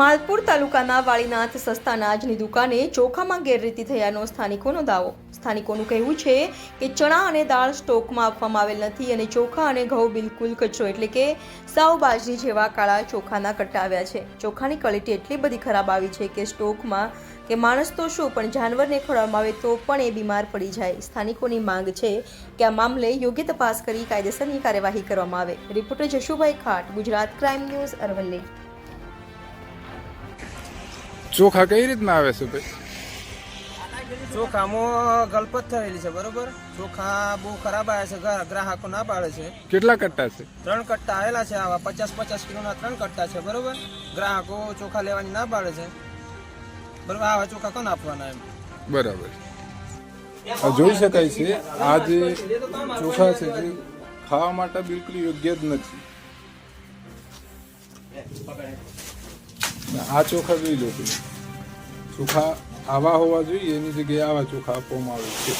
માલપુર તાલુકાના વાળીનાથ સસ્તા અનાજની દુકાને ચોખામાં ગેરરીતિ થયાનો સ્થાનિકોનો દાવો। સ્થાનિકોનું કહેવું છે કે ચણા અને દાળ સ્ટોકમાં આપવામાં આવેલ નથી અને ચોખા અને ઘઉં બિલકુલ કચરો એટલે કે સાવ બાજરી જેવા કાળા ચોખાના કટ્ટા આવ્યા છે। ચોખાની ક્વોલિટી એટલી બધી ખરાબ આવી છે કે સ્ટોકમાં કે માણસ તો શું પણ જાનવરને ખવડાવવામાં આવે તો પણ એ બીમાર પડી જાય। સ્થાનિકોની માંગ છે કે આ મામલે યોગ્ય તપાસ કરી કાયદેસરની કાર્યવાહી કરવામાં આવે। Reporter Jashubhai Khat, Gujarat crime news, Aravalli. ચોખા કઈ રીતના આવે છે ભાઈ? ચોખામાં ગલપત થયેલી છે, બરોબર। ચોખા બહુ ખરાબ આવે છે, ગ્રાહકો ના પાડે છે। કેટલા કટ્ટા છે? 3 કટ્ટા આવેલા છે, આવા 50-50 કિલોના 3 કટ્ટા છે, બરોબર। ગ્રાહકો ચોખા લેવાની ના પાડે છે, બરોબર। આવા ચોખા કોણ આપવાના એમ? બરાબર। આ જોઈ શકાય છે આ જે ચોખા છે જે ખાવા માટે બિલકુલ યોગ્ય જ નથી। આ ચોખા જોઈ લો તમે, ચોખા આવા હોવા જોઈએ, એની જગ્યાએ આવા ચોખા આપવામાં આવે છે।